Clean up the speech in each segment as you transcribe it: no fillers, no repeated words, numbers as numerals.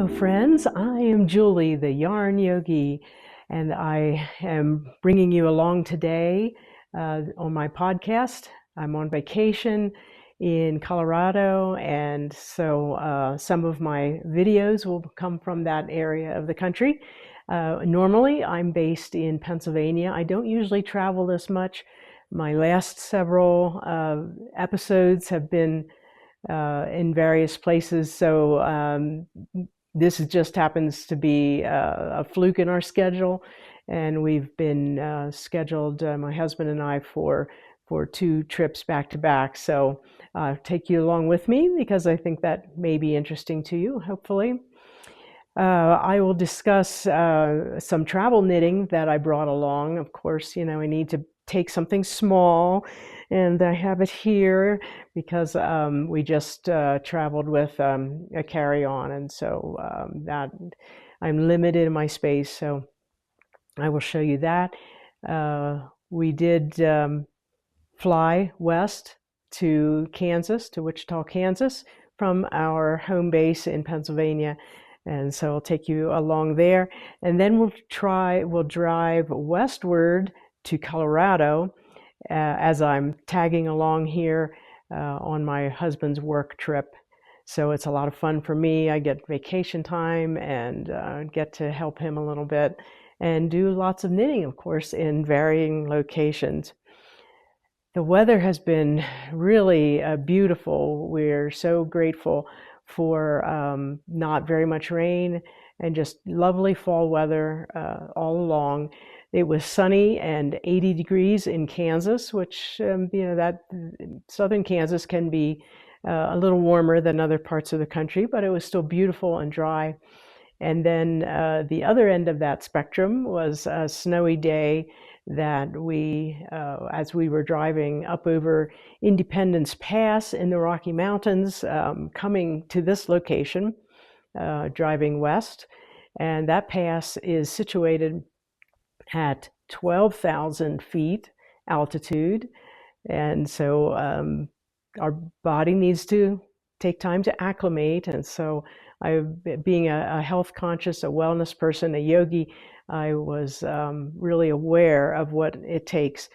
Hello, friends. I am Julie, the Yarn Yogi, and I am bringing you along today on my podcast. I'm on vacation in Colorado, and so some of my videos will come from that area of the country. Normally, I'm based in Pennsylvania. I don't usually travel this much. My last several episodes have been in various places. So this just happens to be a fluke in our schedule, and we've been scheduled, my husband and I, for two trips back to back. So take you along with me because I think that may be interesting to you, hopefully. I will discuss some travel knitting that I brought along. Of course, I need to take something small, and I have it here because we just traveled with a carry-on, and so that I'm limited in my space. So I will show you that. We did fly west to Kansas, to Wichita, Kansas, from our home base in Pennsylvania. And so I'll take you along there. And then we'll drive westward to Colorado as I'm tagging along here on my husband's work trip. So it's a lot of fun for me. I get vacation time and get to help him a little bit and do lots of knitting, of course, in varying locations. The weather has been really beautiful. We're so grateful for not very much rain and just lovely fall weather all along. It was sunny and 80 degrees in Kansas, which, that southern Kansas can be a little warmer than other parts of the country, but it was still beautiful and dry. And then the other end of that spectrum was a snowy day that as we were driving up over Independence Pass in the Rocky Mountains, coming to this location, driving west. And that pass is situated at 12,000 feet altitude. And so our body needs to take time to acclimate. And so being a health conscious, a wellness person, a yogi, I was really aware of what it takes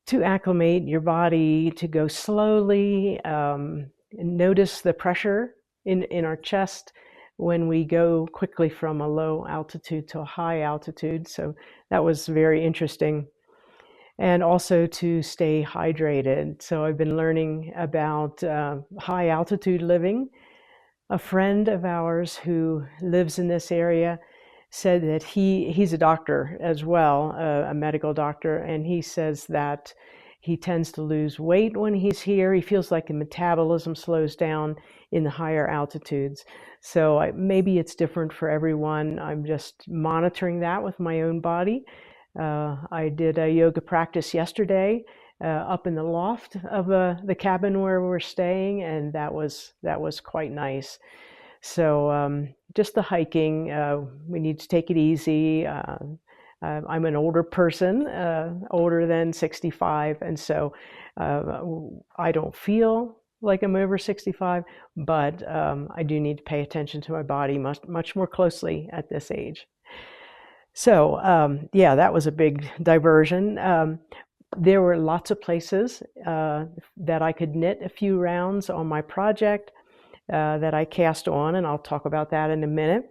to acclimate your body, to go slowly, and notice the pressure in our chest when we go quickly from a low altitude to a high altitude. So that was very interesting. And also to stay hydrated. So I've been learning about high altitude living. A friend of ours who lives in this area said that he's a doctor as well, a medical doctor, and he says that he tends to lose weight when he's here. He feels like the metabolism slows down in the higher altitudes. So maybe it's different for everyone. I'm just monitoring that with my own body. I did a yoga practice yesterday up in the loft of the cabin where we're staying, and that was quite nice. So just the hiking, we need to take it easy. I'm an older person, older than 65, and so I don't feel like I'm over 65, but I do need to pay attention to my body much more closely at this age. So yeah, that was a big diversion. There were lots of places that I could knit a few rounds on my project that I cast on, and I'll talk about that in a minute.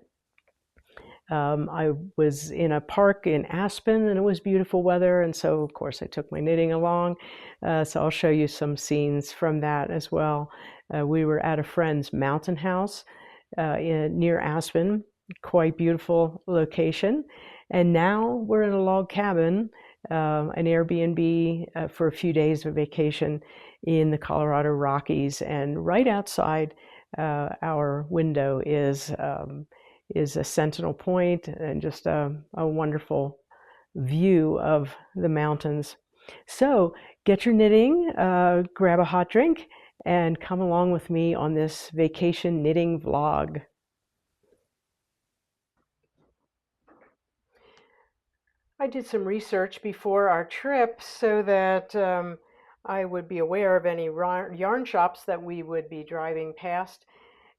I was in a park in Aspen, and it was beautiful weather, and so of course I took my knitting along. So I'll show you some scenes from that as well. We were at a friend's mountain house near Aspen, quite beautiful location. And now we're in a log cabin, an Airbnb for a few days of vacation in the Colorado Rockies. And right outside our window is a sentinel point and just a wonderful view of the mountains. So get your knitting, grab a hot drink, and come along with me on this vacation knitting vlog. I did some research before our trip so that I would be aware of any yarn shops that we would be driving past.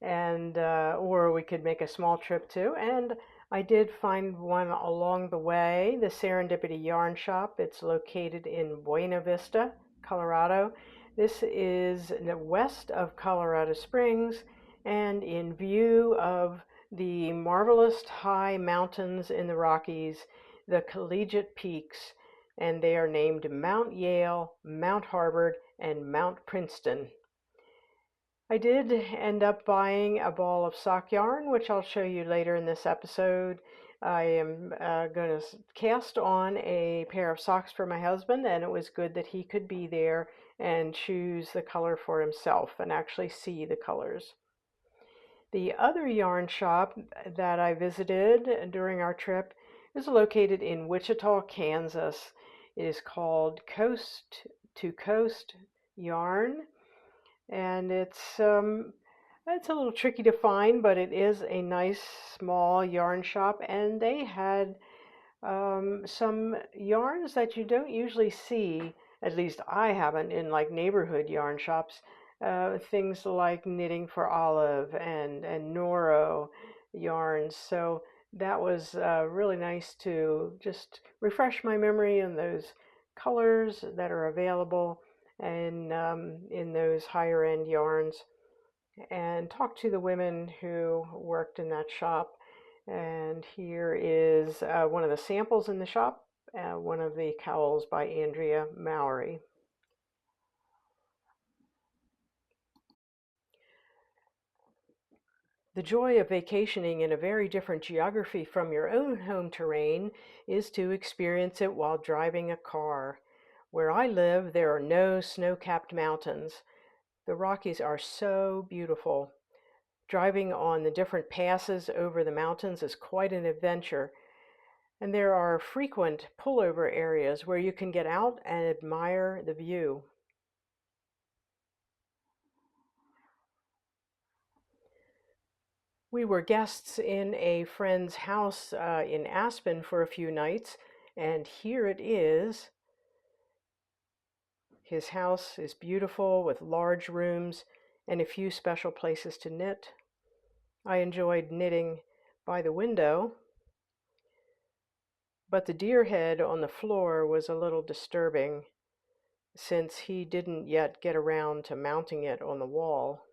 and or we could make a small trip too. And I did find one along the way, the Serendipity Yarn Shop. It's located in Buena Vista, Colorado. This is west of Colorado Springs and in view of the marvelous high mountains in the Rockies, the collegiate peaks, and they are named Mount Yale, Mount Harvard, and Mount Princeton. I did end up buying a ball of sock yarn, which I'll show you later in this episode. I am going to cast on a pair of socks for my husband, and it was good that he could be there and choose the color for himself and actually see the colors. The other yarn shop that I visited during our trip is located in Wichita, Kansas. It is called Coast to Coast Yarn, and it's a little tricky to find, but it is a nice small yarn shop, and they had some yarns that you don't usually see, at least I haven't, in like neighborhood yarn shops. Things like knitting for olive and Noro yarns. So that was really nice to just refresh my memory on those colors that are available and in those higher end yarns, and talk to the women who worked in that shop. And here is one of the samples in the shop, one of the cowls by Andrea Mowry. The joy of vacationing in a very different geography from your own home terrain is to experience it while driving a car. Where I live, there are no snow-capped mountains. The Rockies are so beautiful. Driving on the different passes over the mountains is quite an adventure, and there are frequent pullover areas where you can get out and admire the view. We were guests in a friend's house in Aspen for a few nights, and here it is. His house is beautiful with large rooms and a few special places to knit. I enjoyed knitting by the window, but the deer head on the floor was a little disturbing since he didn't yet get around to mounting it on the wall.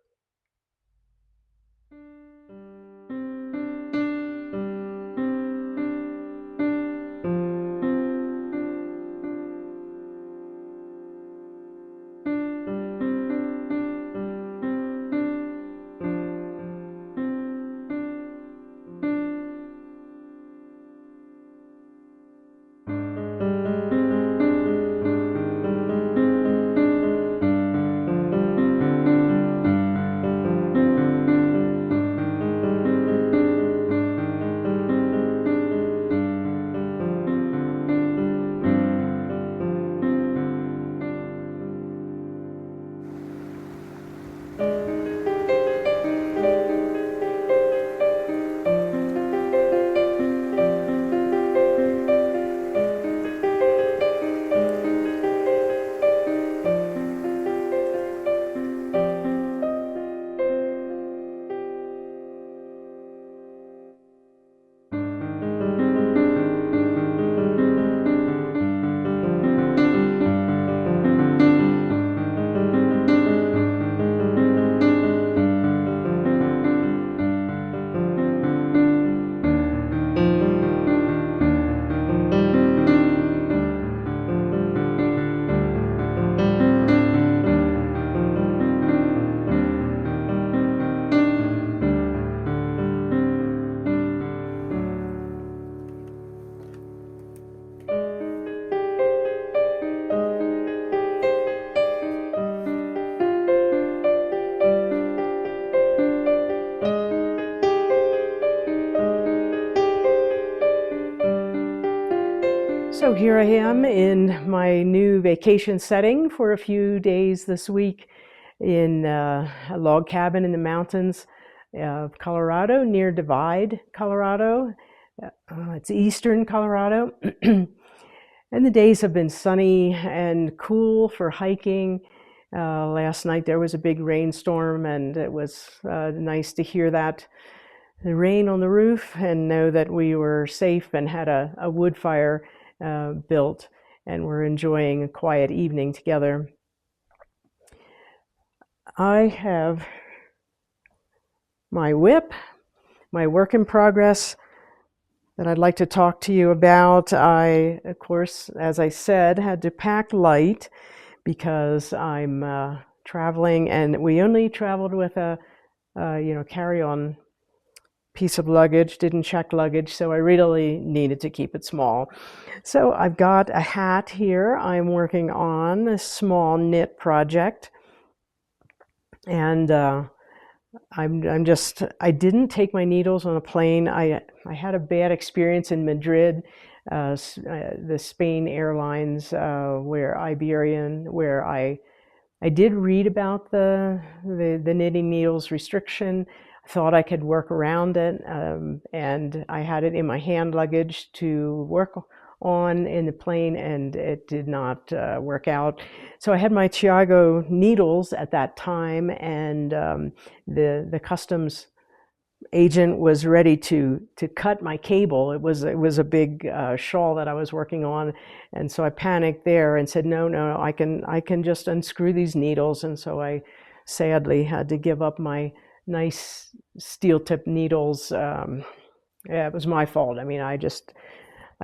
So here I am in my new vacation setting for a few days this week in a log cabin in the mountains of Colorado, near Divide, Colorado. It's eastern Colorado. And the days have been sunny and cool for hiking. Last night there was a big rainstorm, and it was nice to hear that the rain on the roof and know that we were safe and had a wood fire built, and we're enjoying a quiet evening together. I have my whip, my work in progress that I'd like to talk to you about. I, of course, as I said, had to pack light because I'm traveling, and we only traveled with a carry-on piece of luggage, didn't check luggage, so I really needed to keep it small. So I've got a hat here. I'm working on a small knit project, and I didn't take my needles on a plane. I had a bad experience in Madrid, the Spain Airlines, where I did read about the knitting needles restriction. I thought I could work around it, and I had it in my hand luggage to work on in the plane, and it did not work out. So I had my Chiago needles at that time, and the customs agent was ready to cut my cable. It was a big shawl that I was working on, and so I panicked there and said, no, I can just unscrew these needles. And so I sadly had to give up my nice steel tip needles. Yeah, it was my fault. I mean, I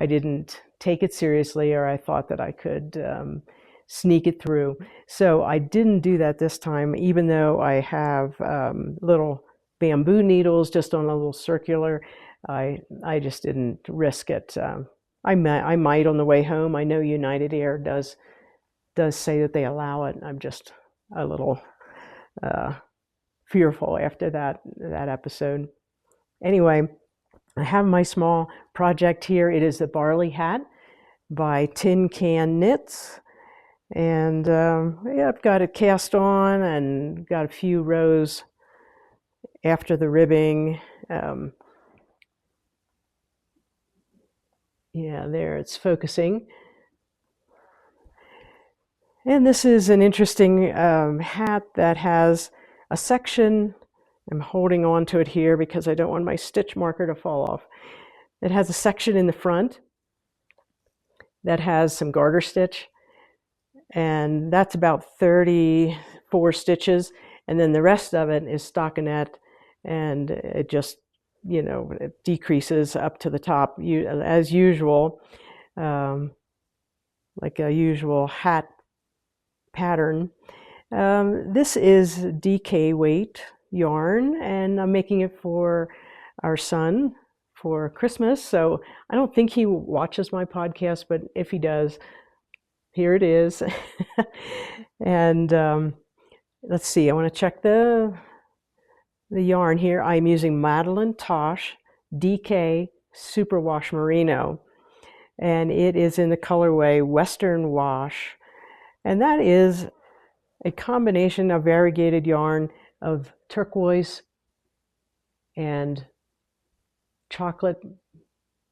didn't take it seriously, or I thought that I could sneak it through. So I didn't do that this time, even though I have little bamboo needles just on a little circular. I just didn't risk it. I might on the way home. I know United Air does say that they allow it. I'm just a little fearful after that episode. Anyway, I have my small project here. It is the Barley Hat by Tin Can Knits, and yeah, I've got it cast on and got a few rows after the ribbing. Yeah, there it's focusing. And this is an interesting hat that has a section. I'm holding on to it here because I don't want my stitch marker to fall off. It has a section in the front that has some garter stitch, and that's about 34 stitches, and then the rest of it is stockinette, and it just, it decreases up to the top, as usual, like a usual hat pattern. This is DK weight yarn, and I'm making it for our son for Christmas. So I don't think he watches my podcast, but if he does, here it is. And let's see, I want to check the yarn here. I'm using Madeline Tosh DK Superwash Merino, and it is in the colorway Western Wash, and that is a combination of variegated yarn of turquoise and chocolate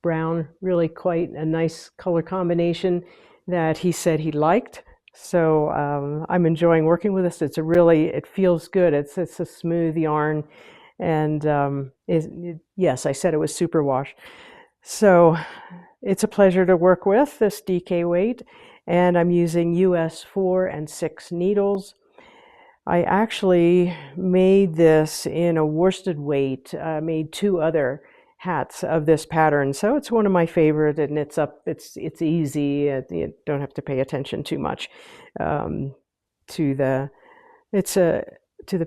brown, really quite a nice color combination that he said he liked. So I'm enjoying working with this. It feels good. It's a smooth yarn, and yes, I said it was superwash. So it's a pleasure to work with this DK weight, and I'm using US 4 and 6 needles. I actually made this in a worsted weight. I made 2 other hats of this pattern, so it's one of my favorite. It knits up. It's easy. You don't have to pay attention too much to the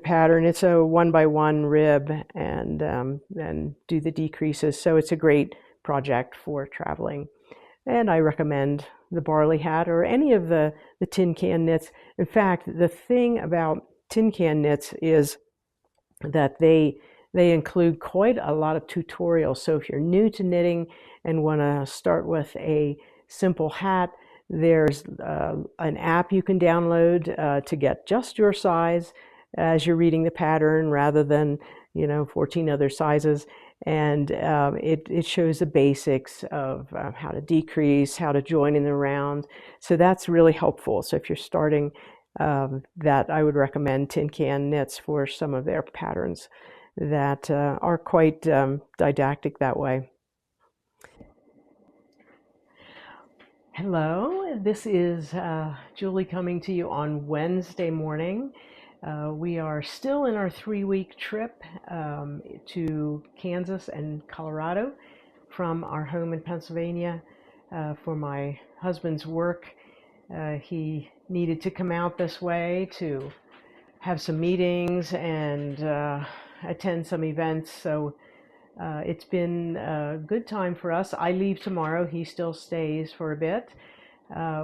pattern. It's a 1x1 rib, and do the decreases. So it's a great project for traveling, and I recommend the Barley Hat or any of the tin can knits. In fact, the thing about tin can knits is that they include quite a lot of tutorials. So if you're new to knitting and want to start with a simple hat, there's an app you can download to get just your size as you're reading the pattern, rather than 14 other sizes. And it shows the basics of how to decrease, how to join in the round. So that's really helpful. So if you're starting that I would recommend Tin Can Knits for some of their patterns that are quite didactic that way. Hello, this is Julie coming to you on Wednesday morning. We are still in our 3-week trip to Kansas and Colorado from our home in Pennsylvania for my husband's work. He needed to come out this way to have some meetings and attend some events, so it's been a good time for us. I leave tomorrow. He still stays for a bit.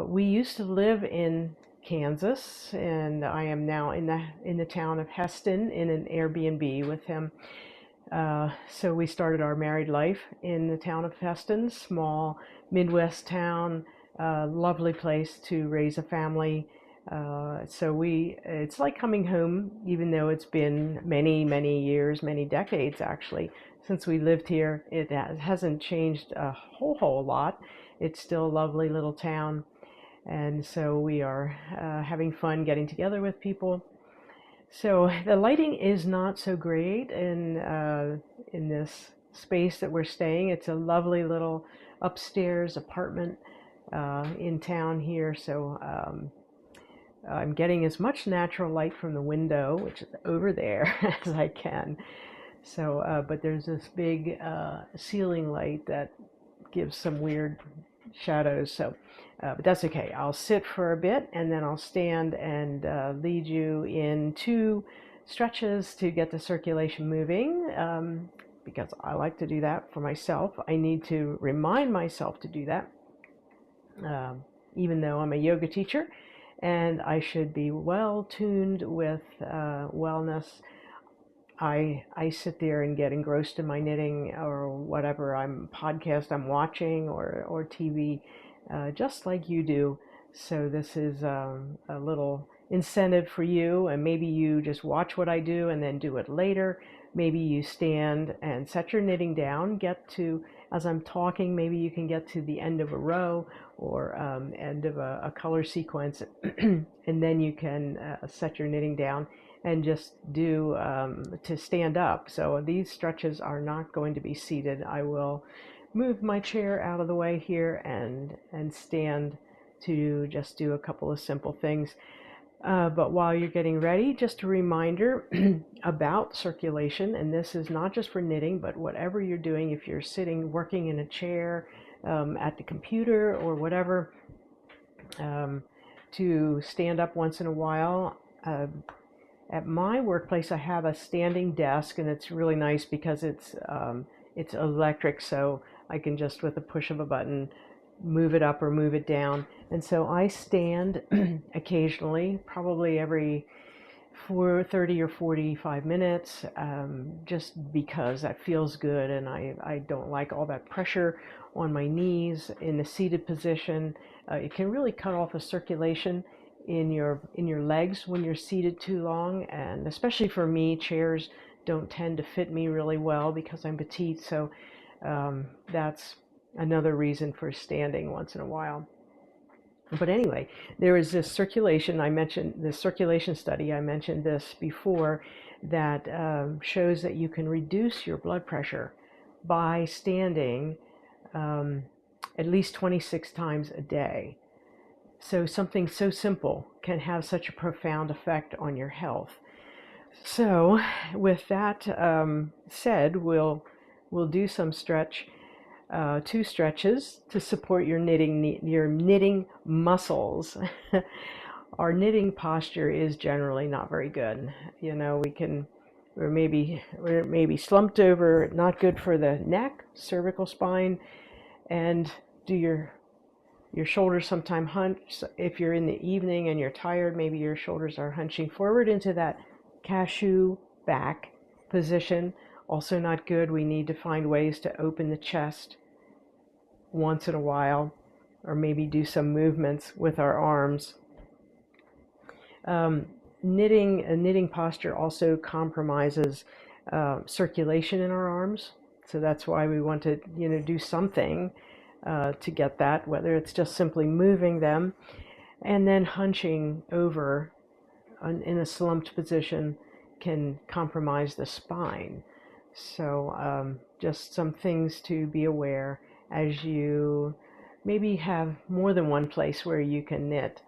We used to live in Kansas, and I am now in the town of Hesston in an Airbnb with him. So we started our married life in the town of Hesston, small Midwest town, lovely place to raise a family. It's like coming home, even though it's been many years, many decades actually, since we lived here. It hasn't changed a whole lot. It's still a lovely little town, and so we are having fun getting together with people. So the lighting is not so great in this space that we're staying. It's a lovely little upstairs apartment in town here, so I'm getting as much natural light from the window, which is over there, as I can. So, but there's this big ceiling light that gives some weird shadows. So, but that's okay. I'll sit for a bit and then I'll stand and lead you in 2 stretches to get the circulation moving, because I like to do that for myself. I need to remind myself to do that, even though I'm a yoga teacher and I should be well tuned with wellness. I sit there and get engrossed in my knitting or whatever podcast I'm watching or TV, just like you do. So this is a little incentive for you, and maybe you just watch what I do and then do it later. Maybe you stand and set your knitting down, get to, as I'm talking, maybe you can get to the end of a row or end of a color sequence, and then you can set your knitting down and just do to stand up. So these stretches are not going to be seated. I will move my chair out of the way here and stand to just do a couple of simple things. But while you're getting ready, just a reminder about circulation, and this is not just for knitting, but whatever you're doing, if you're sitting, working in a chair, at the computer or whatever, to stand up once in a while. At my workplace, I have a standing desk, and it's really nice because it's electric, so I can just, with a push of a button, move it up or move it down. And so I stand occasionally, probably every 30 or 45 minutes, just because that feels good, and I don't like all that pressure on my knees in the seated position. It can really cut off the circulation in your legs when you're seated too long, and especially for me, chairs don't tend to fit me really well because I'm petite. So that's another reason for standing once in a while. But anyway, there is this circulation. I mentioned the circulation study. I mentioned this before, that shows that you can reduce your blood pressure by standing at least 26 times a day. So something so simple can have such a profound effect on your health. So with that said, we'll do some 2 stretches to support your knitting muscles. Our knitting posture is generally not very good. You know, we're maybe slumped over, not good for the neck, cervical spine, and do your shoulders sometimes hunch. If you're in the evening and you're tired, maybe your shoulders are hunching forward into that cashew back position. Also not good. We need to find ways to open the chest once in a while, or maybe do some movements with our arms. A knitting posture also compromises circulation in our arms. So that's why we want to, do something to get that, whether it's just simply moving them and then hunching over in a slumped position can compromise the spine. So just some things to be aware as you maybe have more than one place where you can knit.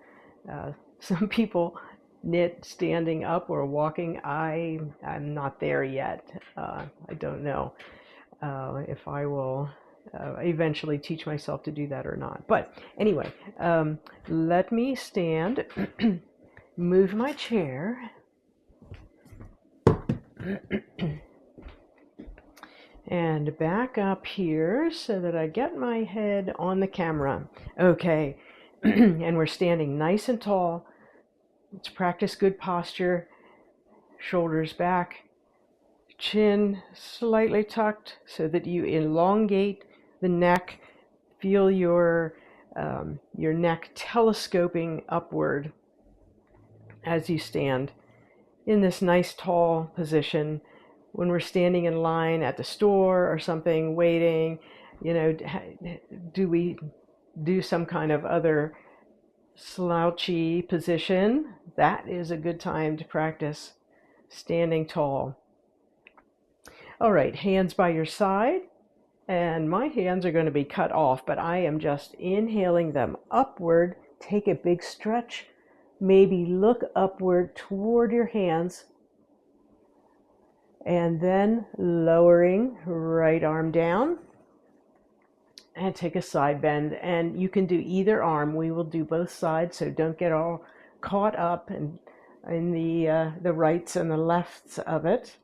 Some people knit standing up or walking. I'm not there yet. I don't know if I will eventually teach myself to do that or not. But anyway, let me stand, move my chair, and back up here so that I get my head on the camera. Okay, and we're standing nice and tall. Let's practice good posture, shoulders back, chin slightly tucked so that you elongate the neck. Feel your neck telescoping upward as you stand in this nice tall position. When we're standing in line at the store or something, waiting, do we do some kind of other slouchy position? That is a good time to practice standing tall. All right, hands by your side, and my hands are going to be cut off, but I am just inhaling them upward. Take a big stretch. Maybe look upward toward your hands, and then lowering right arm down, and take a side bend. And you can do either arm. We will do both sides, so don't get all caught up in the rights and the lefts of it.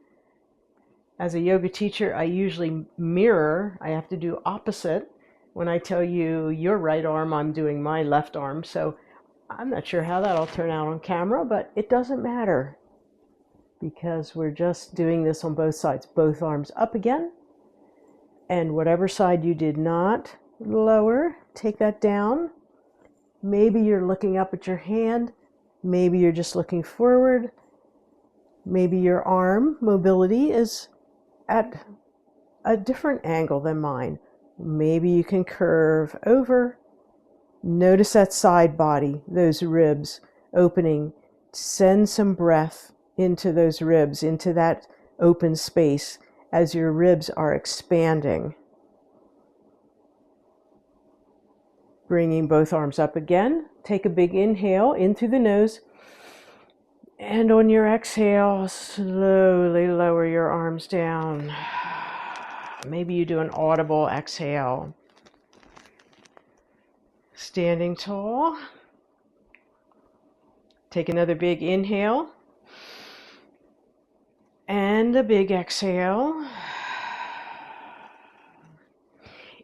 As a yoga teacher, I usually mirror. I have to do opposite. When I tell you your right arm, I'm doing my left arm. So I'm not sure how that'll turn out on camera, but it doesn't matter because we're just doing this on both sides. Both arms up again. And whatever side you did not lower, take that down. Maybe you're looking up at your hand. Maybe you're just looking forward. Maybe your arm mobility is at a different angle than mine. Maybe you can curve over. Notice that side body, those ribs opening. Send some breath into those ribs, into that open space as your ribs are expanding. Bringing both arms up again. Take a big inhale in through the nose. And on your exhale, slowly lower your arms down. Maybe you do an audible exhale. Standing tall. Take another big inhale. And a big exhale.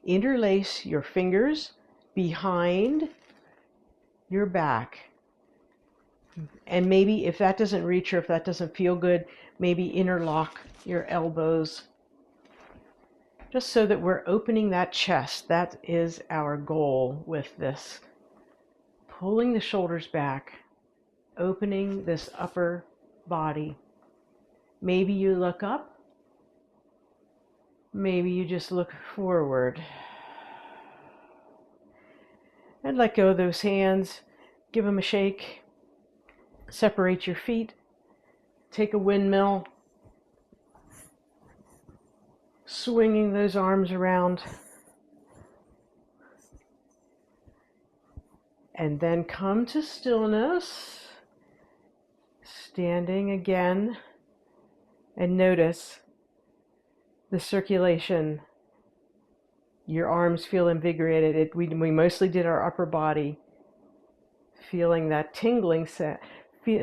Interlace your fingers behind your back. And maybe if that doesn't reach or if that doesn't feel good, maybe interlock your elbows just so that we're opening that chest. That is our goal with this. Pulling the shoulders back, opening this upper body. Maybe you look up. Maybe you just look forward. And let go of those hands. Give them a shake. Separate your feet. Take a windmill. Swinging those arms around. And then come to stillness. Standing again. And notice the circulation. Your arms feel invigorated. We mostly did our upper body. Feeling that tingling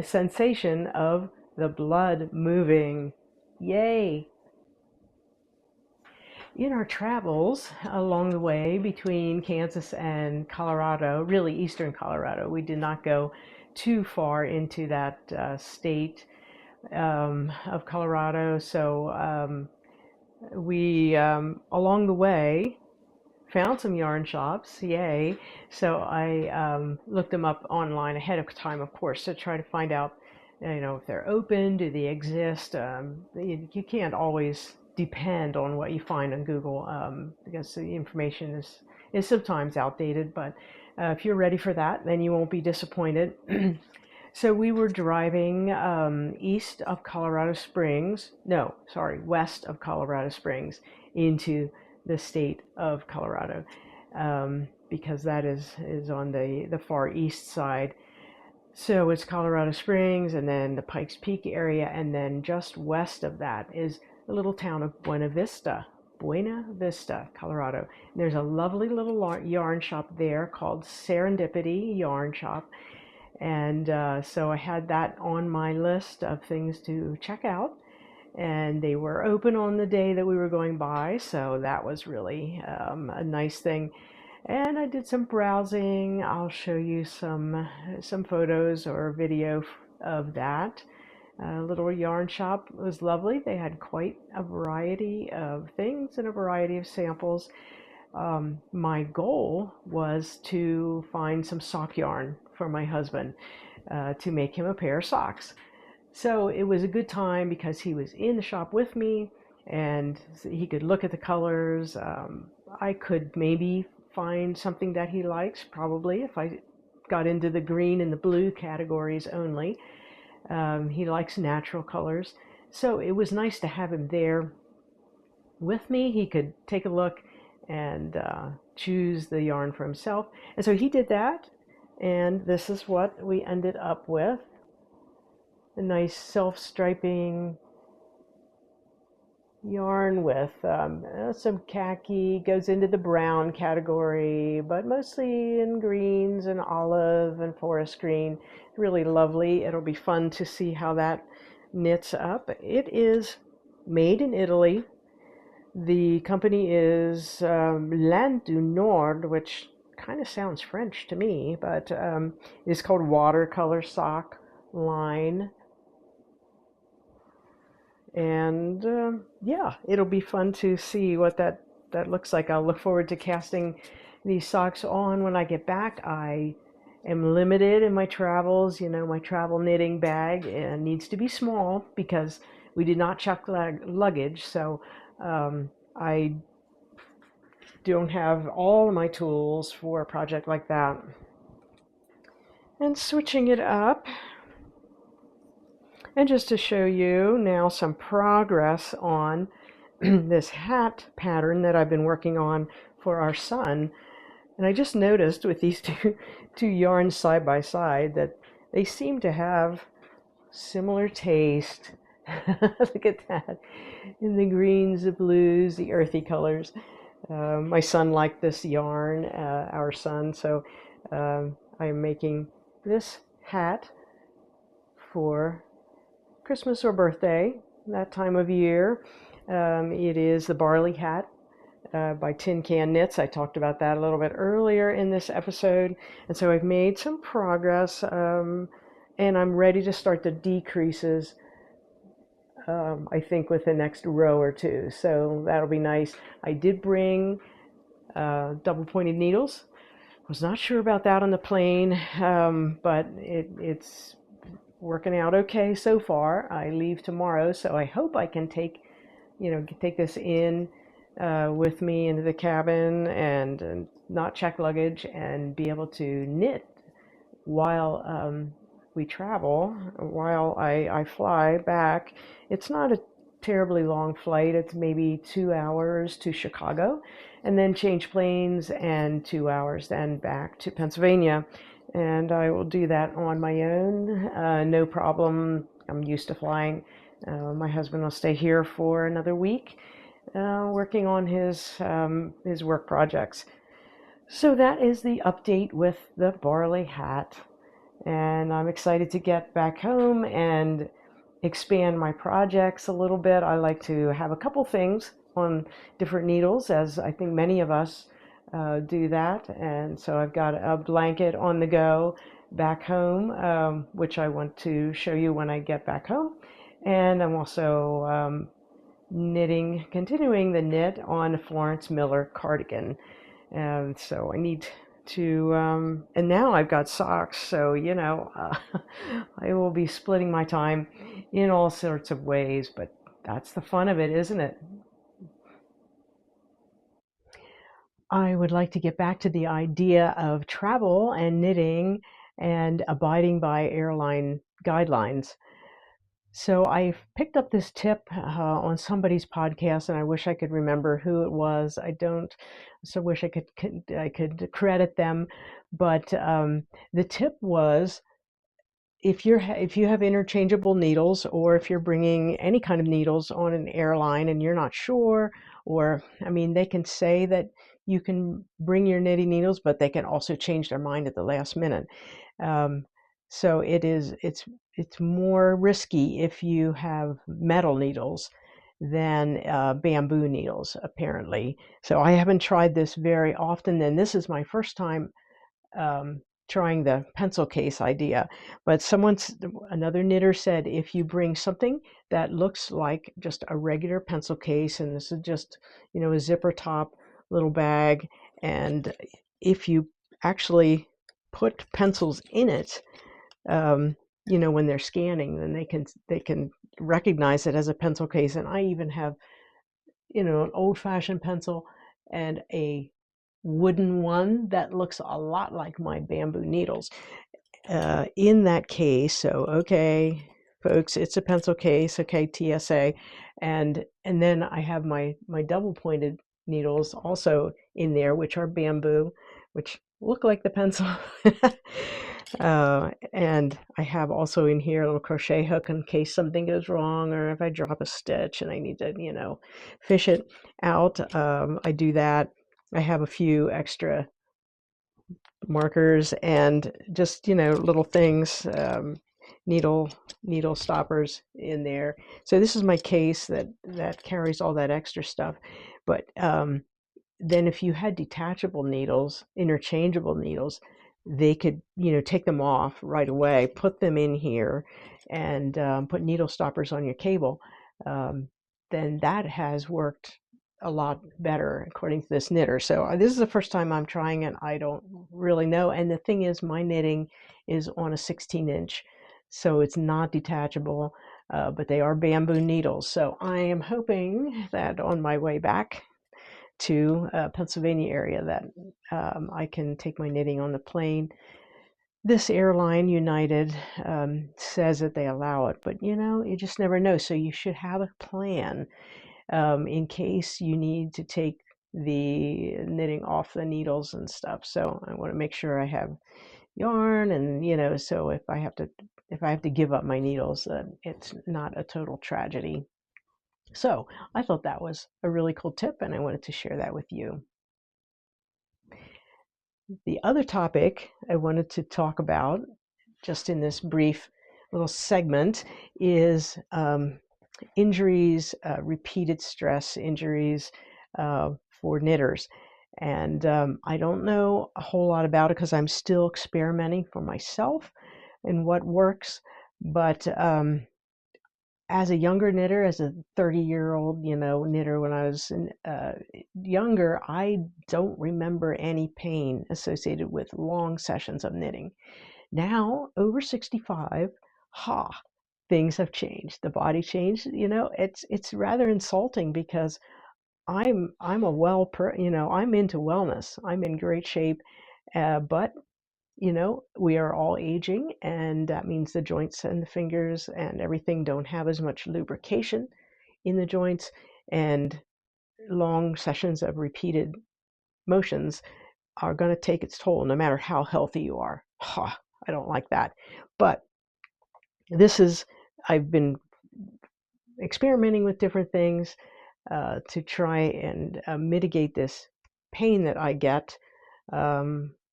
sensation of the blood moving. Yay! In our travels along the way between Kansas and Colorado, really eastern Colorado, we did not go too far into that state of Colorado. So we, along the way, found some yarn shops, yay. So I looked them up online ahead of time, of course, to try to find out, if they're open, do they exist? You can't always depend on what you find on Google because the information is sometimes outdated, but if you're ready for that, then you won't be disappointed. So we were driving east of Colorado Springs, no, sorry, west of Colorado Springs into the state of Colorado, because that is on the far east side. So it's Colorado Springs and then the Pikes Peak area, and then just west of that is the little town of Buena Vista, Colorado. And there's a lovely little yarn shop there called Serendipity Yarn Shop. And so I had that on my list of things to check out. And they were open on the day that we were going by, so that was really a nice thing. And I did some browsing. I'll show you some photos or video of that. Little yarn shop was lovely. They had quite a variety of things and a variety of samples. My goal was to find some sock yarn for my husband to make him a pair of socks. So it was a good time because he was in the shop with me and he could look at the colors. I could maybe find something that he likes, probably, if I got into the green and the blue categories only. He likes natural colors. So it was nice to have him there with me. He could take a look and choose the yarn for himself. And so he did that. And this is what we ended up with. A nice self-striping yarn with some khaki, goes into the brown category, but mostly in greens and olive and forest green. Really lovely. It'll be fun to see how that knits up. It is made in Italy. The company is Land du Nord, which kind of sounds French to me, but it's called Watercolor Sock Line. And yeah, it'll be fun to see what that looks like. I'll look forward to casting these socks on when I get back. I am limited in my travels. You know, my travel knitting bag needs to be small because we did not check luggage. So I don't have all of my tools for a project like that. And switching it up. And just to show you now some progress on this hat pattern that I've been working on for our son. And I just noticed with these two yarns side by side that they seem to have similar taste. Look at that. In the greens, the blues, the earthy colors. My son liked this yarn, our son, so I'm making this hat for Christmas or birthday, that time of year. It is the Barley Hat by Tin Can Knits. I talked about that a little bit earlier in this episode. And so I've made some progress and I'm ready to start the decreases, I think, with the next row or two. So that'll be nice. I did bring double pointed needles. Was not sure about that on the plane, but it's working out okay so far. I leave tomorrow, so I hope I can take this in with me into the cabin and not check luggage and be able to knit while we travel, while I fly back. It's not a terribly long flight. It's maybe 2 hours to Chicago and then change planes and 2 hours then back to Pennsylvania. And I will do that on my own, no problem. I'm used to flying. My husband will stay here for another week, working on his work projects. So that is the update with the Barley Hat. And I'm excited to get back home and expand my projects a little bit. I like to have a couple things on different needles, as I think many of us do that. And so I've got a blanket on the go back home, which I want to show you when I get back home. And I'm also continuing the knit on a Florence Miller cardigan. And so I need to, and now I've got socks, so I will be splitting my time in all sorts of ways, but that's the fun of it, isn't it? I would like to get back to the idea of travel and knitting and abiding by airline guidelines. So I picked up this tip on somebody's podcast, and I wish I could remember who it was. I don't, so wish I could credit them. But the tip was, if you have interchangeable needles, or if you're bringing any kind of needles on an airline and you're not sure, or I mean, they can say that you can bring your knitting needles, but they can also change their mind at the last minute. Um, so it's more risky if you have metal needles than bamboo needles, apparently. So I haven't tried this very often, and this is my first time um, trying the pencil case idea. But another knitter said, if you bring something that looks like just a regular pencil case, and this is just, a zipper top little bag, and if you actually put pencils in it, when they're scanning, then they can recognize it as a pencil case. And I even have, an old-fashioned pencil and a wooden one that looks a lot like my bamboo needles in that case. So, okay, folks, it's a pencil case. Okay, TSA. And then I have my double pointed needles also in there, which are bamboo, which look like the pencil. And I have also in here a little crochet hook in case something goes wrong, or if I drop a stitch and I need to, fish it out. I do that. I have a few extra markers and just, little things, needle stoppers in there. So this is my case that carries all that extra stuff. But then if you had detachable needles, interchangeable needles, they could, take them off right away, put them in here, and put needle stoppers on your cable. Then that has worked a lot better, according to this knitter. So this is the first time I'm trying it. I don't really know. And the thing is, my knitting is on a 16-inch, so it's not detachable, but they are bamboo needles. So I am hoping that on my way back to Pennsylvania area that I can take my knitting on the plane. This airline, United, says that they allow it, but you just never know. So you should have a plan in case you need to take the knitting off the needles and stuff. So I want to make sure I have yarn, and so if I have to give up my needles, it's not a total tragedy. So I thought that was a really cool tip, and I wanted to share that with you. The other topic I wanted to talk about, just in this brief little segment, is injuries, repeated stress injuries for knitters. And I don't know a whole lot about it because I'm still experimenting for myself and what works. But as a younger knitter, as a 30-year-old, knitter, when I was younger, I don't remember any pain associated with long sessions of knitting. Now, over 65, things have changed. The body changed. It's rather insulting because I'm I'm into wellness. I'm in great shape, but we are all aging, and that means the joints and the fingers and everything don't have as much lubrication in the joints, and long sessions of repeated motions are going to take its toll no matter how healthy you are. I don't like that. But I've been experimenting with different things to try and mitigate this pain that I get.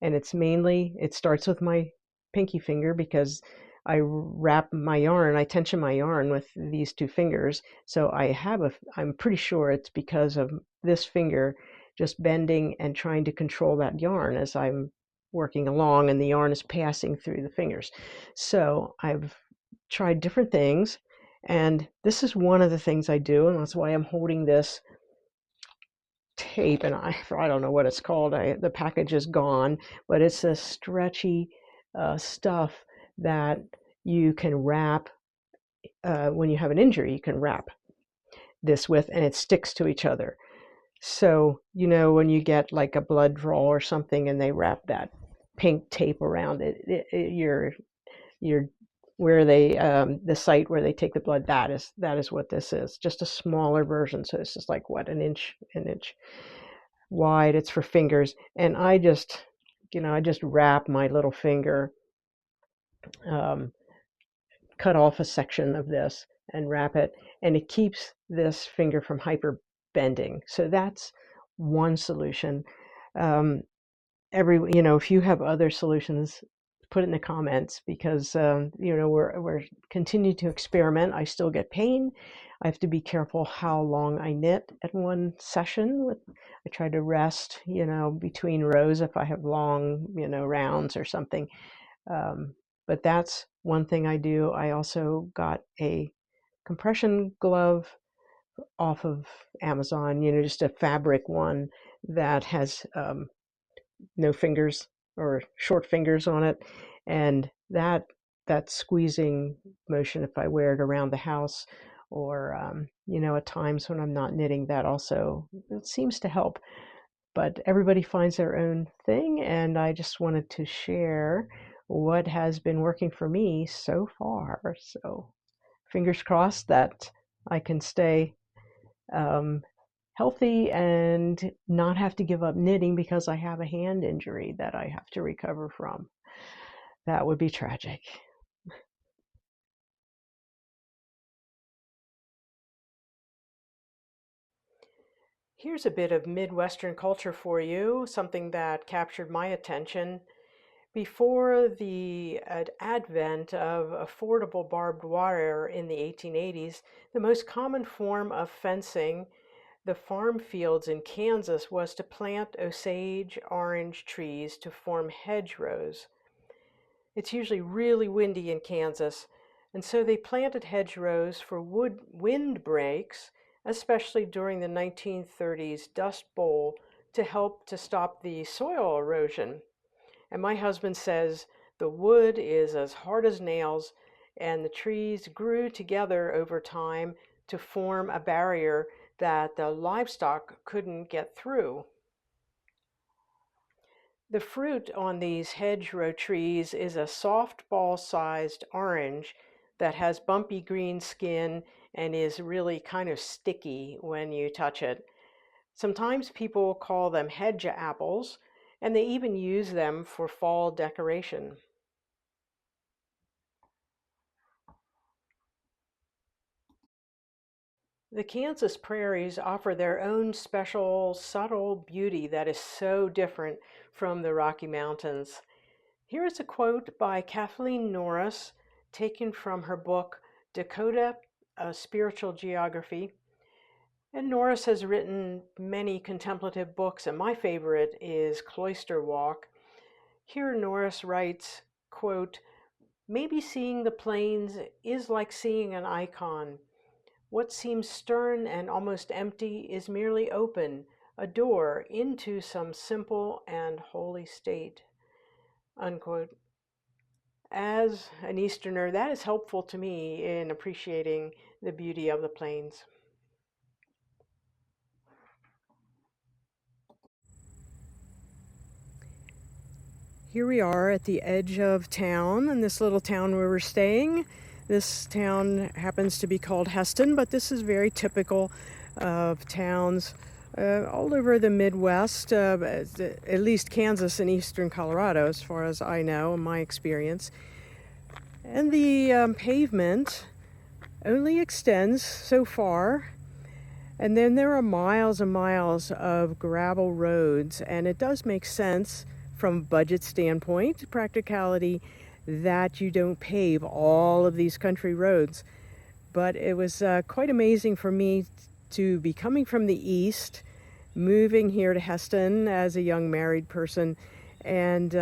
And it starts with my pinky finger, because I tension my yarn with these two fingers. So I'm pretty sure it's because of this finger just bending and trying to control that yarn as I'm working along, and the yarn is passing through the fingers. So I've tried different things, and this is one of the things I do, and that's why I'm holding this tape, and I don't know what it's called. The package is gone, but it's a stretchy stuff that you can wrap when you have an injury. You can wrap this with, and it sticks to each other. So when you get like a blood draw or something, and they wrap that pink tape around it. Your where they the site where they take the blood, that is what this is. Just a smaller version. So this is like what, an inch wide. It's for fingers, and I just wrap my little finger, um, cut off a section of this and wrap it, and it keeps this finger from hyper bending. So that's one solution. Um, if you have other solutions, put it in the comments, because we're continuing to experiment. I still get pain. I have to be careful how long I knit at one session. I try to rest, between rows if I have long, rounds or something. But that's one thing I do. I also got a compression glove off of Amazon, just a fabric one that has no fingers or short fingers on it, and that squeezing motion, if I wear it around the house, or at times when I'm not knitting, that also, it seems to help. But everybody finds their own thing, and I just wanted to share what has been working for me so far. So fingers crossed that I can stay um, healthy and not have to give up knitting because I have a hand injury that I have to recover from. That would be tragic. Here's a bit of Midwestern culture for you, something that captured my attention. Before the advent of affordable barbed wire in the 1880s, the most common form of fencing the farm fields in Kansas was to plant Osage orange trees to form hedgerows. It's usually really windy in Kansas, and so they planted hedgerows for wind breaks, especially during the 1930s Dust Bowl, to help to stop the soil erosion. And my husband says the wood is as hard as nails, and the trees grew together over time to form a barrier that the livestock couldn't get through. The fruit on these hedgerow trees is a softball-sized orange that has bumpy green skin and is really kind of sticky when you touch it. Sometimes people call them hedge apples, and they even use them for fall decoration. The Kansas prairies offer their own special, subtle beauty that is so different from the Rocky Mountains. Here is a quote by Kathleen Norris, taken from her book Dakota, A Spiritual Geography. And Norris has written many contemplative books, and my favorite is Cloister Walk. Here Norris writes, quote, "Maybe seeing the plains is like seeing an icon. What seems stern and almost empty is merely open, a door into some simple and holy state." Unquote. As an Easterner, that is helpful to me in appreciating the beauty of the plains. Here we are at the edge of town, in this little town where we're staying. This town happens to be called Hesston, but this is very typical of towns all over the Midwest, at least Kansas and eastern Colorado, as far as I know, in my experience. And the pavement only extends so far, and then there are miles and miles of gravel roads, and it does make sense from a budget standpoint, practicality, that you don't pave all of these country roads. But it was quite amazing for me to be coming from the east, moving here to Hesston as a young married person, and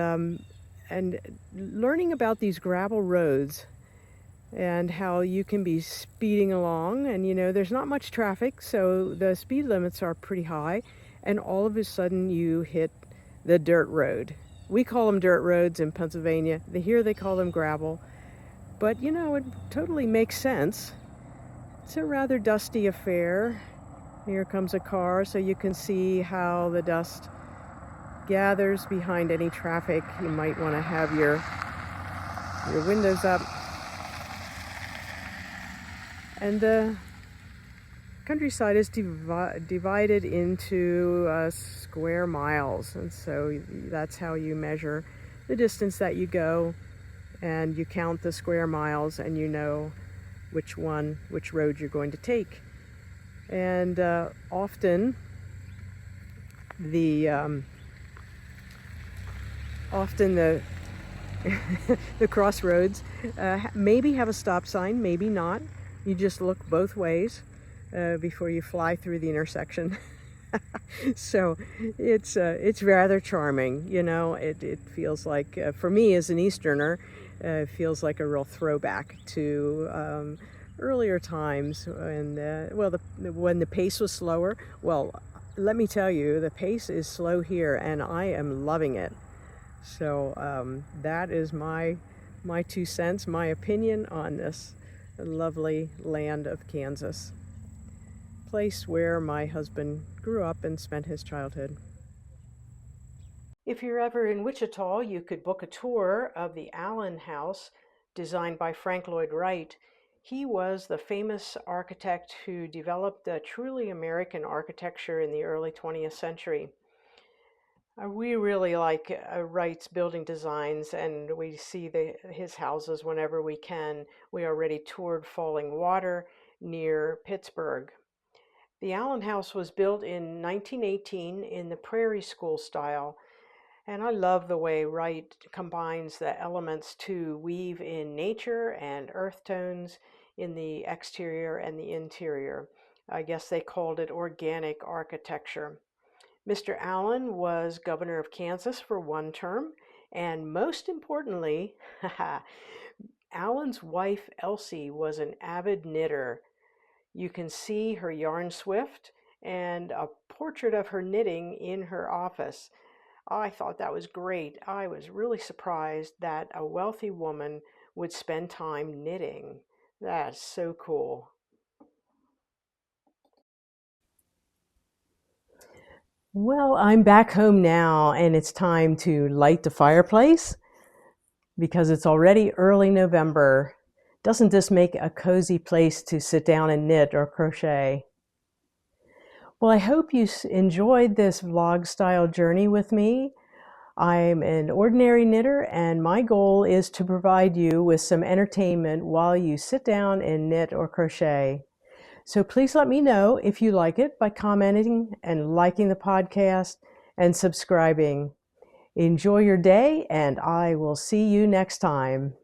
learning about these gravel roads and how you can be speeding along, and there's not much traffic, so the speed limits are pretty high, and all of a sudden you hit the dirt road. We call them dirt roads in Pennsylvania. Here they call them gravel, but it totally makes sense. It's a rather dusty affair. Here comes a car, so you can see how the dust gathers behind any traffic. You might want to have your windows up. And the countryside is divided into square miles, and so that's how you measure the distance that you go, and you count the square miles, and you know which road you're going to take. And often the the crossroads maybe have a stop sign, maybe not. You just look both ways before you fly through the intersection. So it's rather charming, you know. It feels like, for me as an Easterner, it feels like a real throwback to earlier times when the pace was slower. Well, let me tell you, the pace is slow here, and I am loving it. So that is my 2 cents, my opinion on this lovely land of Kansas, place where my husband grew up and spent his childhood. If you're ever in Wichita, you could book a tour of the Allen House, designed by Frank Lloyd Wright. He was the famous architect who developed the truly American architecture in the early 20th century. We really like Wright's building designs, and we see his houses whenever we can. We already toured Falling Water near Pittsburgh. The Allen House was built in 1918 in the Prairie School style, and I love the way Wright combines the elements to weave in nature and earth tones in the exterior and the interior. I guess they called it organic architecture. Mr. Allen was governor of Kansas for 1 term, and most importantly, Allen's wife Elsie was an avid knitter. You can see her yarn swift and a portrait of her knitting in her office. I thought that was great. I was really surprised that a wealthy woman would spend time knitting. That's so cool. Well, I'm back home now, and it's time to light the fireplace because it's already early November. Doesn't this make a cozy place to sit down and knit or crochet? Well, I hope you enjoyed this vlog style journey with me. I'm an ordinary knitter, and my goal is to provide you with some entertainment while you sit down and knit or crochet. So please let me know if you like it by commenting and liking the podcast and subscribing. Enjoy your day, and I will see you next time.